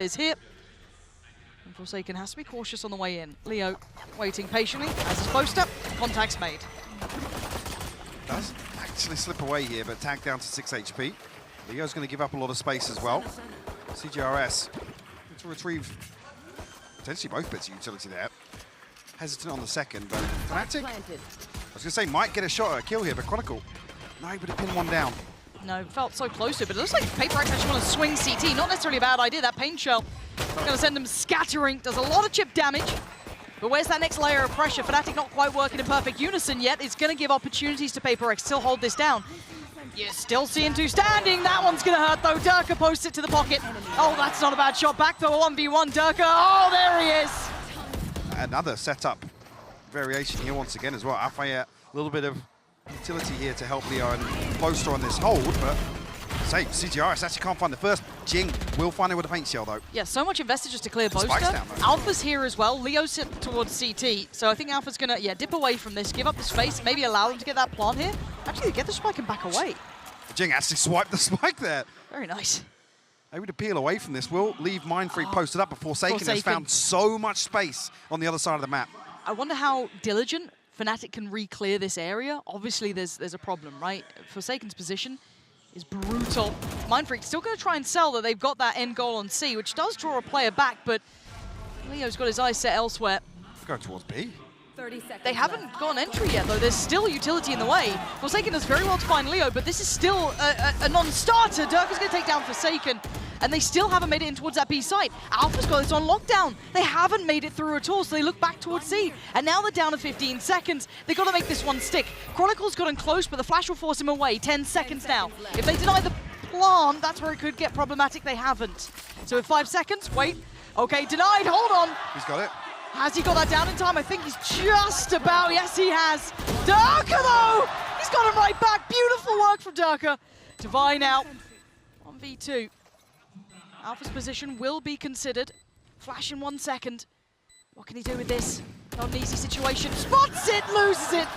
is here. And Forsaken has to be cautious on the way in. Leo waiting patiently, as is Boaster. Contact's made. Does actually slip away here, but tagged down to 6 HP. Leo's going to give up a lot of space as well. cgrs to retrieve potentially both bits of utility there. Hesitant on the second, but FNATIC, I was going to say, might get a shot at a kill here, but Chronicle not able to pin one down. No, felt so close to it, but it looks like PRX actually want to swing CT. Not necessarily a bad idea. That pain shell going to send them scattering. Does a lot of chip damage. But where's that next layer of pressure? FNATIC not quite working in perfect unison yet. It's going to give opportunities to PRX. Still hold this down. You're still seeing two standing. That one's going to hurt, though. Derke posts it to the pocket. Oh, that's not a bad shot. Back though, 1v1. Derke. Oh, there he is. Another setup variation here once again as well. Alfajer, a little bit of utility here to help Leo and Boaster on this hold, but say cgrs actually can't find the first. Jinggg will find it with a paint shell though. Yeah, so much invested just to clear Boaster. Down, Alpha's here as well. Leo's towards CT, so I think Alpha's gonna dip away from this, give up the space, maybe allow them to get that plant here. Actually, get the spike and back away. Jinggg actually swiped the spike there. Very nice. Maybe to peel away from this. We'll leave mindfreak posted up, but Forsaken has found so much space on the other side of the map. I wonder how diligent FNATIC can re-clear this area. Obviously, there's a problem, right? Forsaken's position is brutal. mindfreak still going to try and sell that they've got that end goal on C, which does draw a player back, but Leo's got his eyes set elsewhere. Go towards B. 30 seconds they haven't got an entry yet, though. There's still utility in the way. Forsaken does very well to find Leo, but this is still a non-starter. Derke's going to take down Forsaken, and they still haven't made it in towards that B site. Alpha's got this on lockdown. They haven't made it through at all, so they look back towards C. And now they're down to 15 seconds. They've got to make this one stick. Chronicle's gotten close, but the flash will force him away. 10 seconds now. If they deny the plant, that's where it could get problematic. They haven't. So with 5 seconds, wait. Okay, denied, hold on. He's got it. Has he got that down in time? I think he's just about. Yes, he has. Derke, though! He's got him right back. Beautiful work from Derke. Divine out. 1v2. Alpha's position will be considered. Flash in 1 second. What can he do with this? Not an easy situation. Spots it, loses it.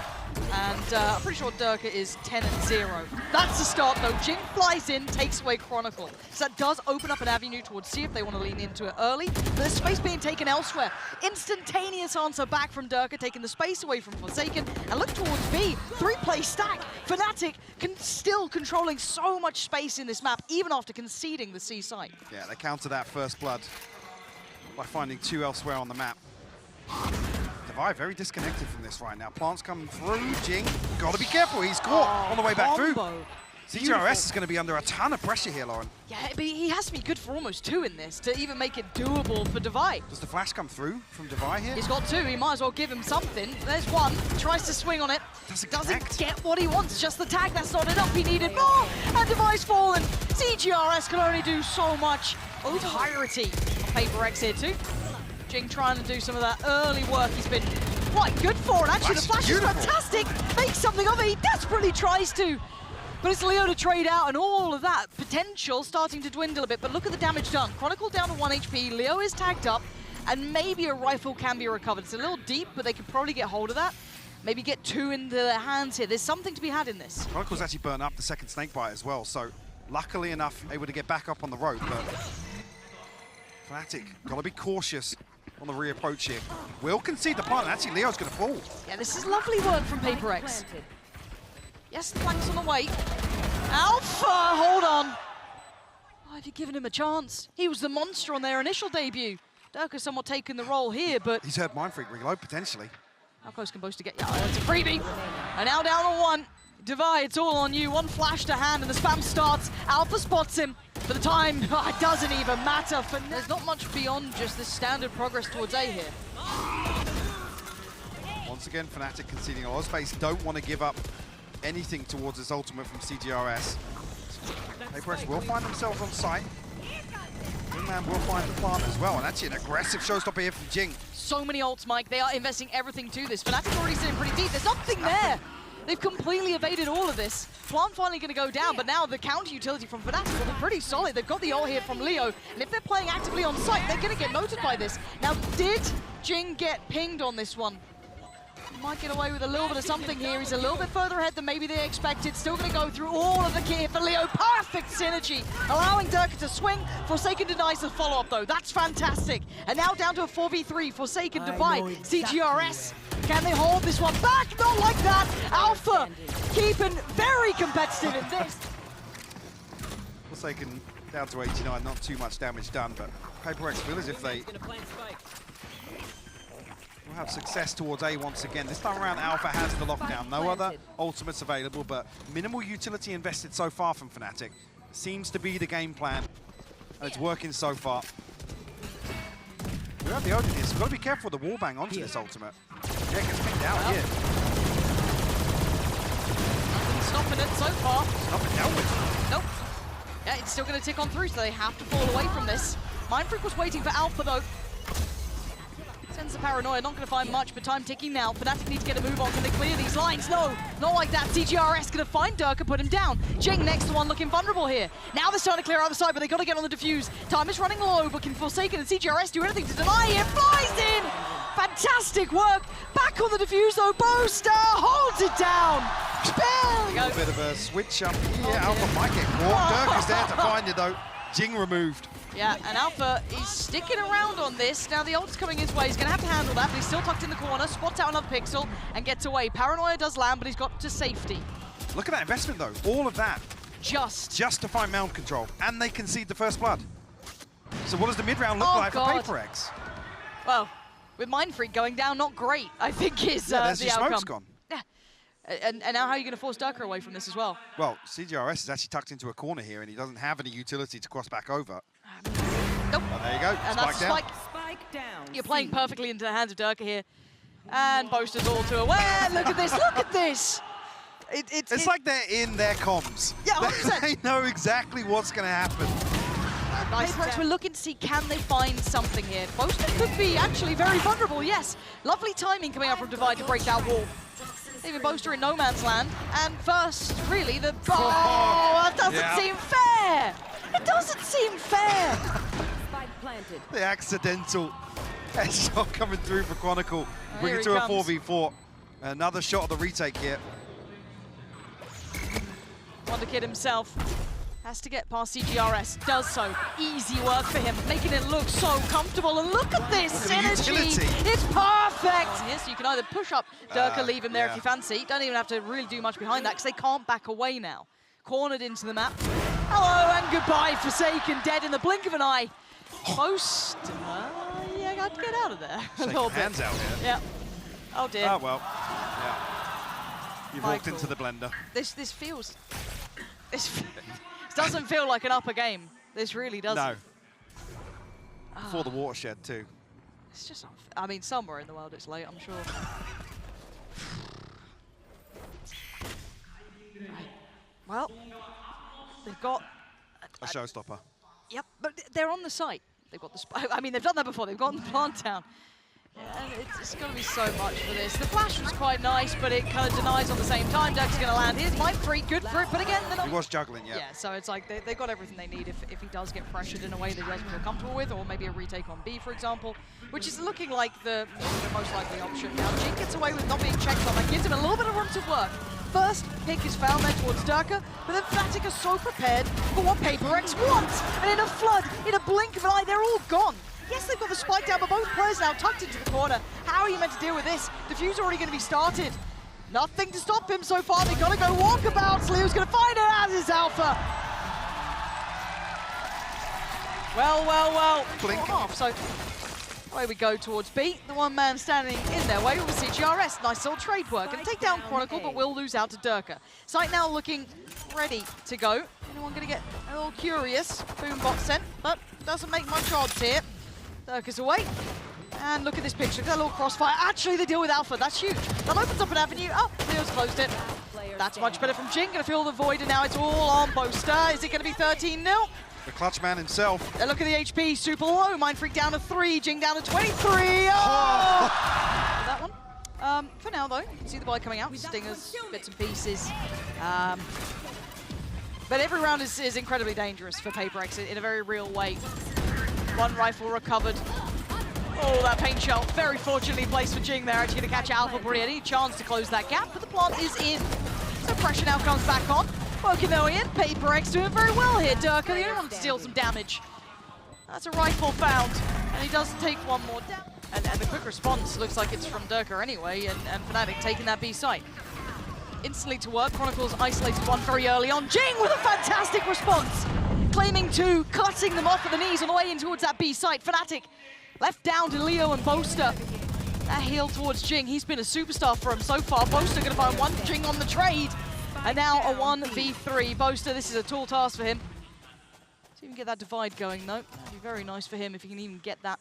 And I'm pretty sure Derke is 10-0. That's the start, though. Jinggg flies in, takes away Chronicle. So that does open up an avenue towards C if they want to lean into it early. But there's space being taken elsewhere. Instantaneous answer back from Derke, taking the space away from Forsaken. And look towards B. 3-play stack. FNATIC still controlling so much space in this map, even after conceding the C site. Yeah, they counter that first blood by finding 2 elsewhere on the map. Divine very disconnected from this right now. Plants coming through. Jinggg, gotta be careful. He's caught on the way back through. cgrs is going to be under a ton of pressure here, Lauren. Yeah, but he has to be good for almost 2 in this to even make it doable for Divine. Does the flash come through from Divine here? He's got 2. He might as well give him something. There's 1. Tries to swing on it. Doesn't get what he wants. Just the tag. That's not enough. He needed more. And Divine's fallen. cgrs can only do so much. Entirety on PRX here too. Jinggg trying to do some of that early work he's been quite good for, and actually the flash is fantastic. Makes something of it. He desperately tries to. But it's Leo to trade out, and all of that potential starting to dwindle a bit. But look at the damage done. Chronicle down to 1 HP. Leo is tagged up, and maybe a rifle can be recovered. It's a little deep, but they could probably get hold of that. Maybe get 2 into their hands here. There's something to be had in this. Chronicle's actually burnt up the second snakebite as well, so luckily enough, able to get back up on the road. But FNATIC, gotta be cautious on the re-approach here. Will concede the plant, and actually Leo's gonna fall. Yeah, this is lovely work from PRX. Yes, the flank's on the way. Alpha, hold on. Why have you given him a chance? He was the monster on their initial debut. Derke somewhat taking the role here, but he's heard mindfreak reload potentially. How close can Boaster get? Yeah, that's a freebie. And now down to 1. Divide, it's all on you. 1 flash to hand, and the spam starts. Alpha spots him. For the time, it doesn't even matter. There's not much beyond just this standard progress towards A here. Once again, FNATIC conceding a lot of space. Don't want to give up anything towards this ultimate from cgrs. PRX will find themselves on site. Wingman will find the plant as well, and actually an aggressive showstopper here from Jinggg. So many ults, Mike. They are investing everything to this. FNATIC already sitting pretty deep. There's nothing there. They've completely evaded all of this. Plant finally going to go down, but now the counter utility from FNATIC will be pretty solid. They've got the ult here from Leo, and if they're playing actively on site, they're going to get noted by this. Now, did Jinggg get pinged on this one? Might get away with a little bit of something here. He's a little bit further ahead than maybe they expected. Still going to go through all of the kit here for Leo. Perfect synergy, allowing Derke to swing. Forsaken denies the follow-up, though. That's fantastic. And now down to a 4v3. Forsaken divide. CGRS. Can they hold this one back? Not like that. Alpha keeping very competitive in this. Forsaken down to 89, not too much damage done, but PRX feel as if they will have success towards A once again. This time around, Alpha has the lockdown. No other ultimates available, but minimal utility invested so far from FNATIC. Seems to be the game plan, and it's working so far. We have the Odin here, so we've got to be careful with the wallbang onto this ultimate. Yeah, gets picked out here. Nothing's stopping it so far. It's not been dealt with. Nope. Yeah, it's still going to tick on through, so they have to fall away from this. Mindfreak was waiting for Alpha, though. Sends the paranoia, not going to find much, but time ticking now. FNATIC need to get a move on. Can they clear these lines? No, not like that. cgrs going to find Derke, put him down. Jinggg next to one looking vulnerable here. Now they're starting to clear out the side, but they got to get on the defuse. Time is running low, but can Forsaken and cgrs do anything to deny it? Flies in! Fantastic work. Back on the defuse, though. Boaster holds it down. A little bit of a switch up here. Alpha might get caught. Derke is there to find it, though. Jinggg removed. Yeah, and Alpha is sticking around on this. Now the ult's coming his way. He's going to have to handle that, but he's still tucked in the corner. Spots out another pixel and gets away. Paranoia does land, but he's got to safety. Look at that investment, though. All of that. Just to find mount control. And they concede the first blood. So what does the mid-round look like for PRX? Well, with mindfreak going down, not great, I think is the there's your outcome. smoke's gone. Yeah. And now how are you going to force Derke away from this as well? Well, cgrs is actually tucked into a corner here, and he doesn't have any utility to cross back over. Nope. Oh, there you go. And Spike down. Spike down. You're playing perfectly into the hands of Derke here. And Boaster's all too aware. Look at this, look at this. It's like they're in their comms. Yeah, 100%. They know exactly what's going to happen. Nice. We're looking to see, can they find something here? Boaster could be actually very vulnerable, yes. Lovely timing coming out from Divide to break that wall. Even Boaster in no man's land. And first, really, the... Oh, that doesn't seem fair! It doesn't seem fair! Spike planted. The accidental headshot coming through for Chronicle. Bring Here it to a comes. 4v4. Another shot of the retake here. Wonder Kid himself has to get past cgrs. Does so. Easy work for him, making it look so comfortable. And look at this synergy. It's perfect. Yes, you can either push up Derke, leave him there if you fancy. Don't even have to really do much behind that because they can't back away now. Cornered into the map. Hello and goodbye, Forsaken, dead in the blink of an eye. Boaster, yeah, got to get out of there a little bit. Hands out here. Yeah. Oh dear. Oh well. Yeah. You've walked into the blender. This feels. This doesn't feel like an upper game. This really doesn't. No. Before the watershed too. It's just, I mean, somewhere in the world it's late, I'm sure. Right. Well, they've got A showstopper. Yep, but they're on the site. They've got the I mean, they've done that before. They've gotten the plant down. Yeah, it's going to be so much for this. The flash was quite nice, but it kind of denies on the same time. Derke's going to land. Here's mindfreak, good for it, but again, they're not... He was juggling, yeah. Yeah, so it's like they've got everything they need if he does get pressured in a way that he doesn't feel comfortable with, or maybe a retake on B, for example, which is looking like the most likely option. Now, Jinggg gets away with not being checked on. That gives him a little bit of room to work. First pick is found there towards Derke, but then FNATIC are so prepared for what PRX wants. And in a flood, in a blink of an eye, they're all gone. Yes, they've got the spike down, but both players now tucked into the corner. How are you meant to deal with this? Diffuse already going to be started. Nothing to stop him so far. They've got to go walkabouts. Leo's going to find it, as is Alpha. Well. Blink. Off. So away we go towards B. The one man standing in their way was cgrs. Nice little trade work. Going to take down Chronicle, but will lose out to Derke. Site now looking ready to go. Anyone going to get a little curious? Boombot sent, but doesn't make much odds here. Derke's away. And look at this picture. Look at that little crossfire. Actually, they deal with Alpha. That's huge. That opens up an avenue. Oh, Leo's closed it. That's much better from Jinggg. Going to fill the void, and now it's all on Boaster. Is it going to be 13-0? The clutch man himself. Look at the HP, super low. Mindfreak down to 3, Jinggg down to 23. Oh! That one. For now, though, you can see the boy coming out. Stingers, bits and pieces. But every round is incredibly dangerous for PRX in a very real way. One rifle recovered. Oh, that paint shell, very fortunately placed for Jinggg there. Actually going to catch Alpha before he had any chance to close that gap, but the plant is in. So pressure now comes back on. Working their way in, PRX doing very well here. Derke, the only one to steal some damage. That's a rifle found, and he does take one more down. And the quick response looks like it's from Derke anyway, and FNATIC taking that B site. Instantly to work, Chronicle's isolated one very early on. Jinggg with a fantastic response! Claiming two, cutting them off at the knees on the way in towards that B site. FNATIC left down to Leo and Boaster. That heal towards Jinggg, he's been a superstar for him so far. Boaster gonna find one, Jinggg on the trade. And now a 1v3. Boaster, this is a tall task for him. See if he can get that divide going though. That'd be very nice for him if he can even get that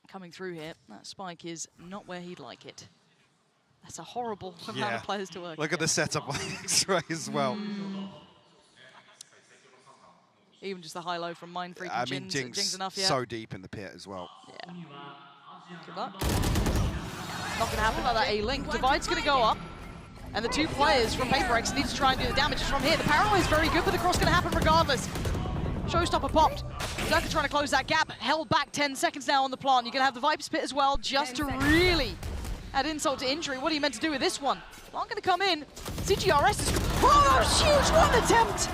coming through here. That spike is not where he'd like it. That's a horrible amount of players to work. Look at the setup on the X-ray as well. Even just the high-low from mindfreak I and mean, Jingg's enough, yeah. so deep in the pit as well. Yeah. Good luck. Not gonna happen about that A-Link. Divide's gonna go up. And the two players from PRX need to try and do the damage from here. The paranoia is very good, but the cross gonna happen regardless. Showstopper popped. Derke trying to close that gap. Held back 10 seconds now on the plant. You're gonna have the Viper's Pit as well, just to really add insult to injury. What are you meant to do with this one? Plant gonna come in. cgrs is... Oh, huge one attempt!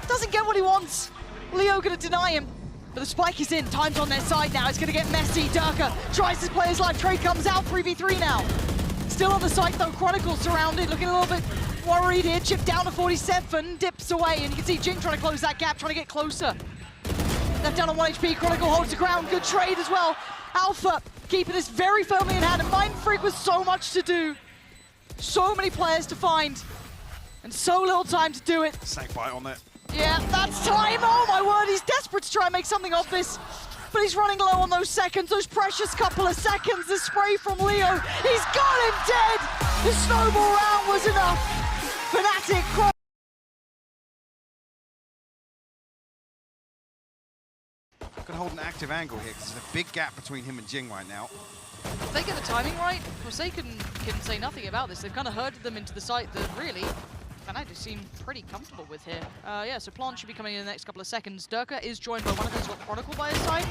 Doesn't get what he wants. Leo gonna deny him. But the spike is in. Time's on their side now. It's gonna get messy. Derke tries his player's life. Trade comes out. 3v3 now. Still on the site though. Chronicle surrounded. Looking a little bit worried here. Chip down to 47. Dips away. And you can see Jinggg trying to close that gap. Trying to get closer. Left down on 1 HP. Chronicle holds the ground. Good trade as well. Alpha keeping this very firmly in hand. And mindfreak with so much to do. So many players to find. And so little time to do it. Snake bite on it. Yeah, that's time. Oh my word, he's desperate to try and make something of this. But he's running low on those seconds, those precious couple of seconds. The spray from Leo, he's got him dead. The snowball round was enough. FNATIC. Gonna hold an active angle here because there's a big gap between him and Jinggg right now. If they get the timing right, Forsaken can say nothing about this. They've kind of herded them into the site that really FNATIC seem pretty comfortable with here. Yeah, so Plant should be coming in the next couple of seconds. Derke is joined by one of those got Chronicle by his side.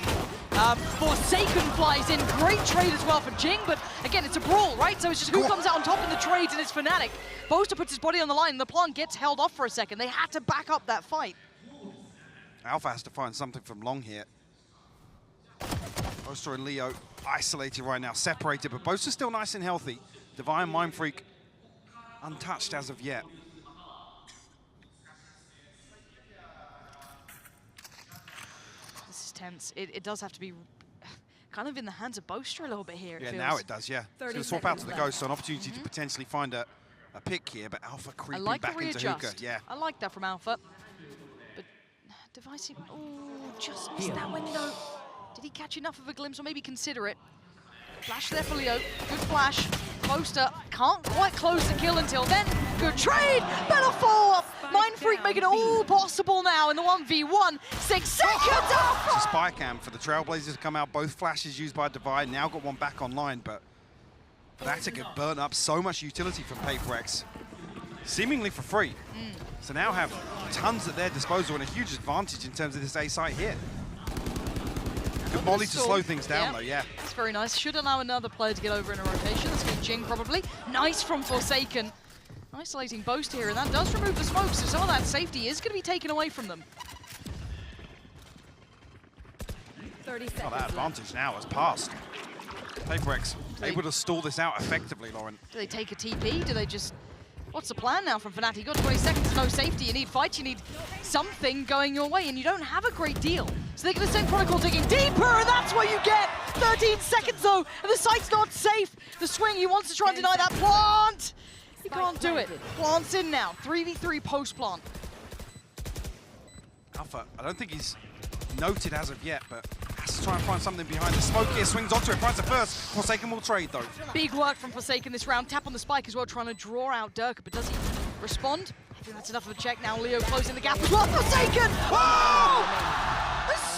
Forsaken flies in, great trade as well for Jinggg, but again, it's a brawl, right? So it's just who comes out on top in the trades, and it's FNATIC. Boaster puts his body on the line, and the Plant gets held off for a second. They had to back up that fight. Alpha has to find something from long here. Boaster and Leo isolated right now, separated, but Boaster's still nice and healthy. Divine mindfreak untouched as of yet. Tense. It does have to be kind of in the hands of Boaster a little bit here. Yeah, now it does, yeah. It's going to swap out to the Ghost, so an opportunity to potentially find a pick here, but Alpha creeping back into hookah. Yeah. I like that from Alpha. But Divisive, oh, just missed that window. Did he catch enough of a glimpse, or maybe consider it? Flash there for Leo, good flash. Boaster can't quite close the kill until then. Good trade, better follow-up. mindfreak making it all possible now in the 1v1. 6 seconds off! It's a spy cam for the Trailblazers to come out. Both flashes used by Divide, now got one back online, but FNATIC have burnt up so much utility from PRX, seemingly for free. So now have tons at their disposal and a huge advantage in terms of this A site here. Good molly to slow things down though, yeah. That's very nice. Should allow another player to get over in a rotation. That's going to be Jinggg probably. Nice from Forsaken. Isolating Boaster here, and that does remove the smoke, so some of that safety is going to be taken away from them. 30 seconds. Oh, that advantage now has passed. PRX able to stall this out effectively, Lauren. Do they take a TP? Do they just... What's the plan now from FNATIC? You've got 20 seconds, no safety. You need fight, you need something going your way, and you don't have a great deal. So they're going to send Chronicle digging deeper, and that's what you get. 13 seconds though, and the site's not safe. The swing, he wants to try and deny that. Plant! He can't do it. Plant's in now. 3v3 post-plant. Alpha, I don't think he's noted as of yet, but has to try and find something behind the smoke here. Swings onto it, finds it first. Forsaken will trade though. Big work from Forsaken this round. Tap on the spike as well, trying to draw out Derke, but does he respond? I think that's enough of a check now. Leo closing the gap as well. Forsaken! Oh!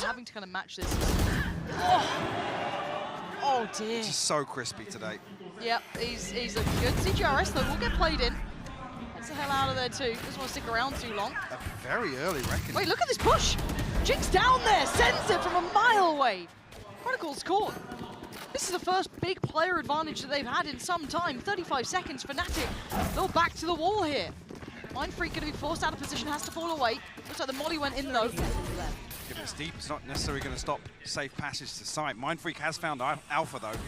Having to kind of match this. Oh dear. Just so crispy today. Yep, he's looking good. cgrs though will get played in. Gets the hell out of there too. Doesn't want to stick around too long. A very early reckoning. Wait, look at this push! Jingg's down there, sends it from a mile away. Chronicle's caught. This is the first big player advantage that they've had in some time. 35 seconds, FNATIC. They'll back to the wall here. mindfreak going to be forced out of position, has to fall away. Looks like the molly went in though. Given it's deep, it's not necessarily going to stop safe passage to site. mindfreak has found Alpha though.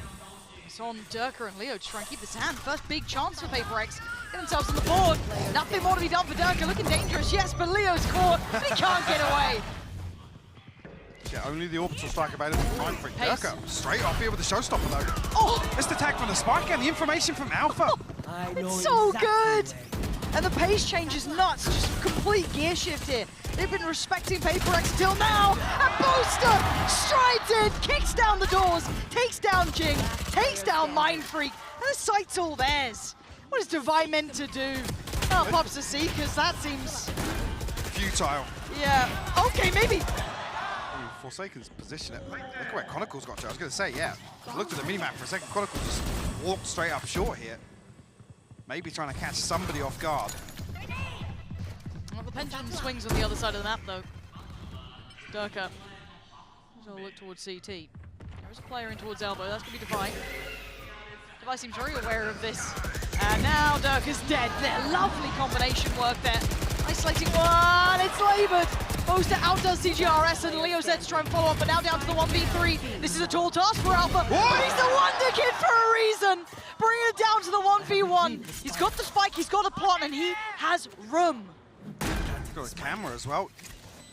It's on Derke and Leo to try and keep this hand. First big chance for PRX. Get themselves on the board. Nothing more to be done for Derke. Looking dangerous, yes, but Leo's caught. But he can't get away. Yeah, only the orbital strike available for mindfreak. Derke straight off here with the showstopper though. Oh! Missed attack from the spike and the information from Alpha. It's so good! And the pace change is nuts. Just complete gear shift here. They've been respecting PRX till now. And Boaster strides in, kicks down the doors, takes down Jinggg, takes down mindfreak. And the site's all theirs. What is Divine meant to do? Oh, pops the Seekers. That seems Futile. yeah. Okay, maybe. Forsaken's position. Look at where Chronicle's got to. I was going to say, yeah. I looked at the minimap for a second. Chronicle just walked straight up short here. Maybe trying to catch somebody off guard. Well, the pendulum swings on the other side of the map, though. Derke. So we'll look towards CT. There is a player in towards elbow. That's going to be Divine. Divine seems very aware of this. And now Derke's dead. There, lovely combination work there. Isolating one. It's laboured. Boaster outdoes cgrs and Leo Zed to try and follow up, but now down to the 1v3. This is a tall task for Alpha, but he's the wonder kid for a reason. Bringing it down to the 1v1. He's got the spike, he's got a plot, and he has room. He's got his camera as well.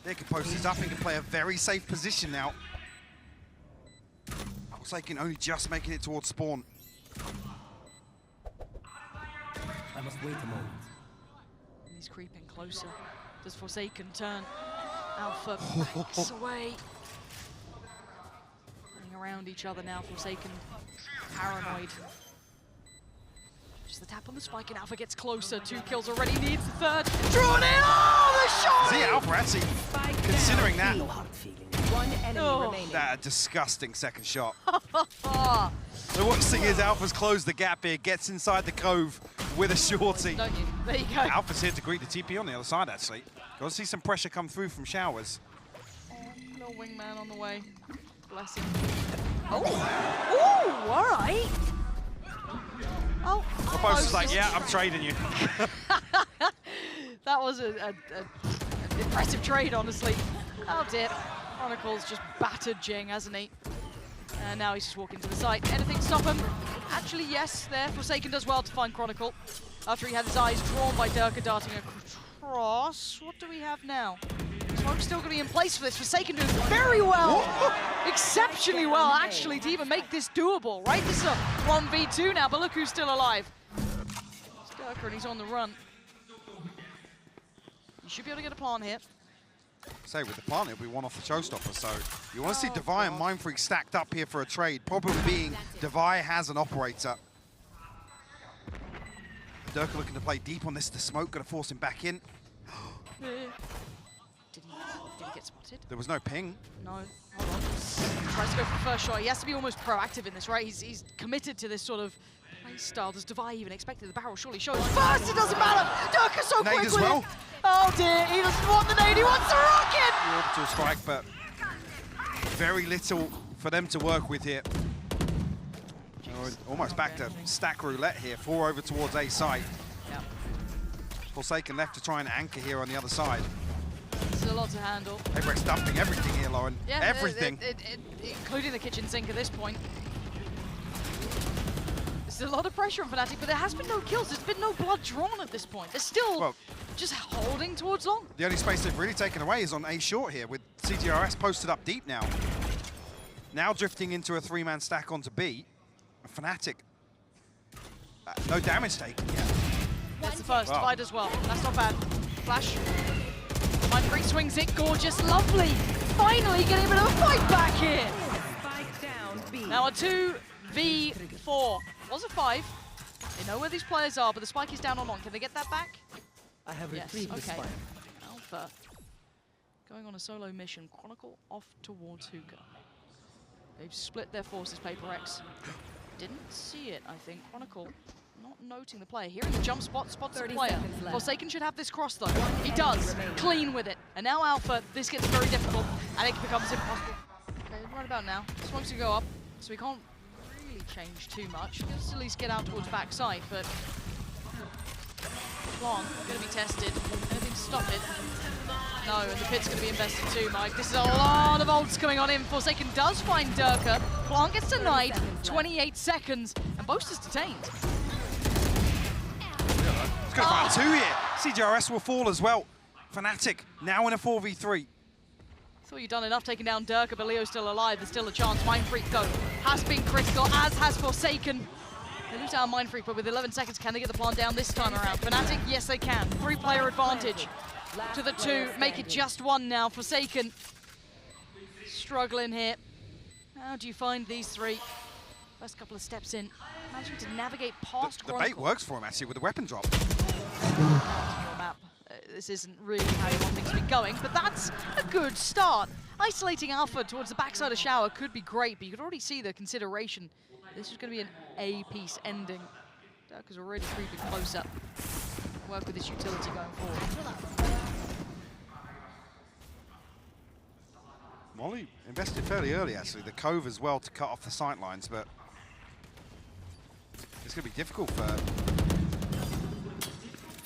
They can post this up and can play a very safe position now. Forsaken only just making it towards spawn. I must wait a moment. He's creeping closer. Does Forsaken turn? Alpha backs away. Running around each other now, Forsaken paranoid. Just the tap on the spike and Alpha gets closer. 2 kills already, needs the third. Drawn in! Oh, the shot! See, Alpha actually considering that. No hard feeling. One enemy remaining. That disgusting second shot. Ah, So what's the thing is, Alpha's closed the gap here, gets inside the cove with a shorty. don't you? There you go. Alpha's here to greet the TP on the other side, actually. Got to see some pressure come through from Showers. No wingman on the way. Bless him. Oh! Ooh, all right. Oh, Boaster's like, yeah, I'm trading you. that was an impressive trade, honestly. Oh dear. Chronicle's just battered Jinggg, hasn't he? And now he's just walking to the site. Anything to stop him? Actually, yes, there. Forsaken does well to find Chronicle. After he had his eyes drawn by Derke darting across. What do we have now? Smoke's still going to be in place for this. Forsaken doing very well. Exceptionally well, actually, to even make this doable, right? This is a 1v2 now, but look who's still alive. It's Derke and he's on the run. You should be able to get a plant here. Say, with the plant, it'll be one off the showstopper, so you want to see Divine and mindfreak stacked up here for a trade. Problem being, Divine has an operator. Derke looking to play deep on this. The smoke going to force him back in. Did he get spotted? There was no ping. No. Hold on. Tries to go for the first shot. He has to be almost proactive in this, right? He's committed to this sort of play style. Does Divine even expected the barrel? Surely shows first. It doesn't matter. Derke so Nade quick as with well. it. Oh dear, he doesn't want the nade. He wants the rocket. The orbital strike, but very little for them to work with here. Almost back to stack roulette here. 4 over towards A site. Yeah. Forsaken left to try and anchor here on the other side. This is a lot to handle. PRX dumping everything here, Lauren. Yeah, everything. Including the kitchen sink at this point. There's a lot of pressure on FNATIC, but there has been no kills. There's been no blood drawn at this point. They're still just holding towards long. The only space they've really taken away is on A short here, with cgrs posted up deep now. Now drifting into a 3-man stack onto B. FNATIC. No damage taken yet. That's the first. Divide as well. That's not bad. Flash. mindfreak swings it. Gorgeous. Lovely. Finally getting a bit of a fight back here. Spike down B. Now a 2v4. Was a 5. They know where these players are, but the spike is down on long. Can they get that back? I have Yes, retrieved the okay. spike. Alpha going on a solo mission. Chronicle off towards hookah. They've split their forces, PRX. Didn't see it, I think. Chronicle not noting the player. Hearing the jump spot, spots the 30 player. seconds left. Forsaken should have this cross though. He does. Clean with it. And now Alpha, this gets very difficult. And it becomes impossible. Okay, right about now. Smoke's gonna go up, so we can't change too much. Just at least get out towards backside, but Long going to be tested. Anything to stop it? No, and the pit's going to be invested too, Mike. This is a lot of ults coming on in. Forsaken does find Derke. Plant gets denied. 28 seconds, and Boaster's detained. It's going to find 2 here. cgrs will fall as well. FNATIC now in a 4v3. Thought you'd done enough taking down Derke, but Leo's still alive. There's still a chance. Mindfreak, though, has been critical, as has Forsaken. They lose out on Mindfreak, but with 11 seconds, can they get the plant down this time around? FNATIC, yes they can. 3-player advantage to the 2. Make it just 1 now. Forsaken struggling here. How do you find these 3? First couple of steps in. Managing to navigate past The bait Chronicle. works for him, actually, with the weapon drop. Your map. This isn't really how you want things to be going, but that's a good start. Isolating Alpha towards the backside of Shower could be great, but you could already see the consideration. This is going to be an A-piece ending. Derke's already creeping closer. Work with this utility going forward. Molly invested fairly early, actually. The Cove as well to cut off the sight lines, but it's going to be difficult for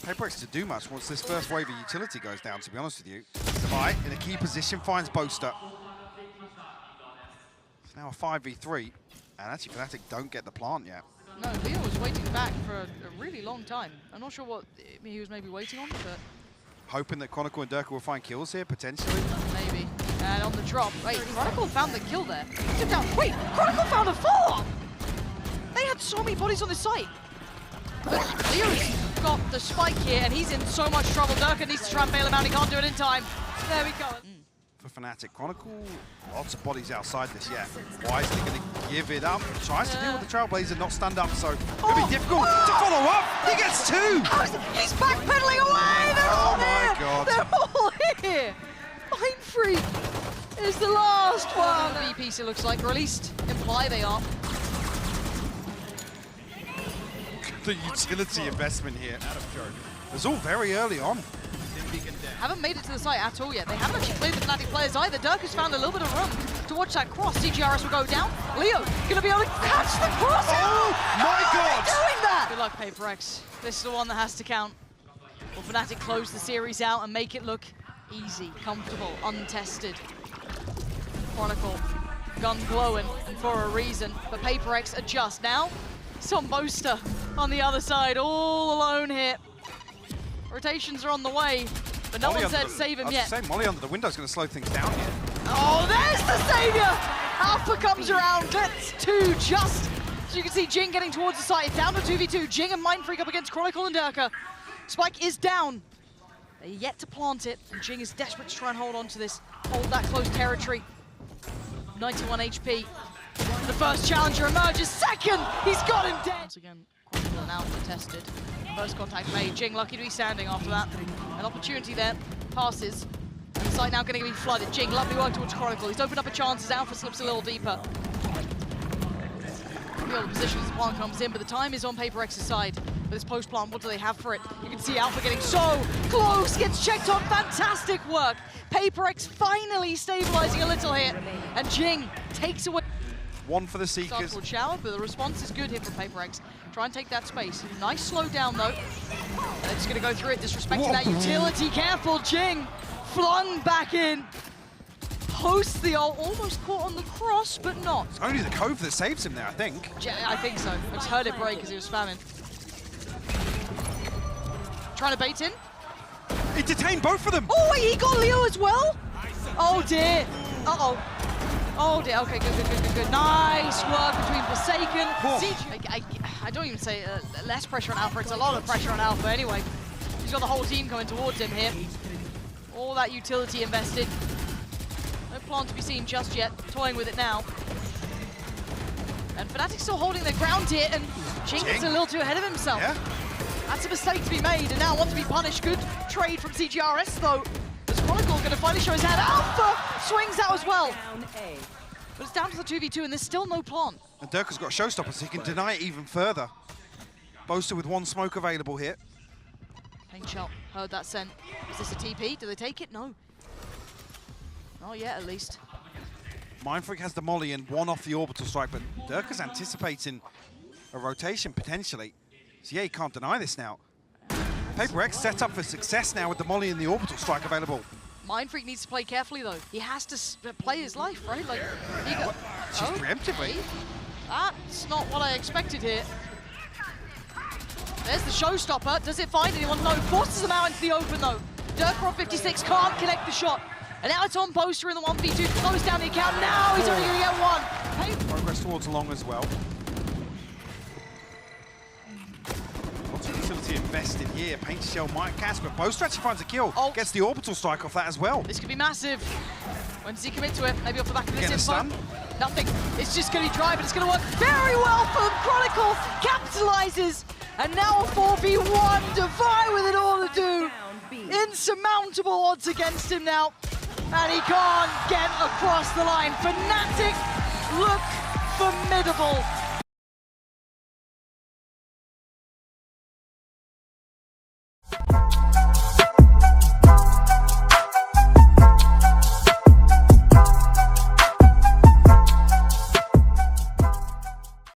PRX to do much once this first wave of utility goes down, to be honest with you. Spy in a key position finds Boaster. It's now a 5v3, and actually FNATIC don't get the plant yet. No, Leo was waiting back for a really long time. I'm not sure what he was maybe waiting on, but Hoping that Chronicle and Derke will find kills here, potentially. maybe. And on the drop, wait, Chronicle found the kill there. Took down, wait, Chronicle found a follow-up! They had so many bodies on this site. But Leo's got the spike here, and he's in so much trouble. Derke needs to try and bail him out. He can't do it in time. There we go. For FNATIC, Chronicle, lots of bodies outside this, yeah. Why is he going to give it up? Tries to deal with the Trailblazer, not stand up, so it'll be difficult to follow up. He gets 2! He's backpedaling away! They're all my here! God. They're all here! Mindfreak is the last one. The B piece, it looks like, or at least imply they are. The utility investment here. It was all very early on. Haven't made it to the site at all yet. They haven't actually played the FNATIC players either. Derke's found a little bit of room to watch that cross. cgrs will go down. Leo gonna be able to catch the cross. Oh my God! Doing that! Good luck, PRX. This is the one that has to count. Will FNATIC close the series out and make it look easy, comfortable, untested? Chronicle, gun glowing, and for a reason. But PRX adjust now. Some Boaster on the other side, all alone here. Rotations are on the way, but no one said save him yet. Molly under the window is going to slow things down here. Oh, there's the savior! Alpha comes around, gets 2 just. So you can see Jinggg getting towards the site. It's down to 2v2. Jinggg and Mindfreak up against Chronicle and Derke. Spike is down. They're yet to plant it, and Jinggg is desperate to try and hold on to this, hold that close territory. 91 HP. The first challenger emerges. Second, he's got him dead. Once again, Chronicle and Alpha tested. First contact made. Jinggg lucky to be standing after that. An opportunity there. Passes. And the site now going to be flooded. Jinggg, lovely work towards Chronicle. He's opened up a chance as Alpha slips a little deeper. The other position as the plant comes in, but the time is on PRX's side. With this post plant, what do they have for it? You can see Alpha getting so close, gets checked on. Fantastic work. PRX finally stabilizing a little here. And Jinggg takes away. 1 for the Seekers. Starts shower, but the response is good here from PRX. Try and take that space. Nice slow down though. They're just gonna go through it, disrespecting that utility. Careful, Jinggg flung back in. Hosts the ult, almost caught on the cross, but not. It's only the Cove that saves him there, I think. I think so. I just heard it break as he was spamming. Trying to bait in. He detained both of them. Oh, wait, he got Leo as well? Oh dear. Uh-oh. Oh dear, okay, good. Nice work between Forsaken. I don't even say less pressure on Alpha, it's a lot of pressure on Alpha anyway. He's got the whole team coming towards him here. All that utility invested. No plant to be seen just yet, toying with it now. And FNATIC still holding their ground here, and Jinggg is a little too ahead of himself. Yeah. That's a mistake to be made, and now wants to be punished. Good trade from cgrs though. Is Chronicle going to finally show his head? Alpha swings out as well. But it's down to the 2v2, and there's still no plant. And Derke's got showstoppers, so he can deny it even further. Boaster with 1 smoke available here. Paint shot, heard that scent. Is this a TP? Do they take it? No. Not yet, at least. mindfreak has the molly and one off the orbital strike, but Derke's anticipating a rotation potentially. So yeah, he can't deny this now. PRX set up for success now with the molly and the orbital strike available. mindfreak needs to play carefully though. He has to play his life, right? Like, he got, She's preemptively. That's not what I expected here. There's the showstopper. Does it find anyone? No. Forces them out into the open though. Derke on 56 can't connect the shot. And now it's on Boaster in the 1v2. Close down the account. Now he's only going to get one. Progress towards long as well. Lots of utility invested here. Paint shell might catch, but Boaster actually finds a kill. Oh. Gets the orbital strike off that as well. This could be massive. When does he commit to it? Maybe off the back of this Get a info. stun. Nothing. It's just going to be dry, but it's going to work very well for him. Chronicle capitalizes. And now a 4v1. Divine with it all to do. Insurmountable odds against him now. And he can't get across the line. FNATIC look formidable.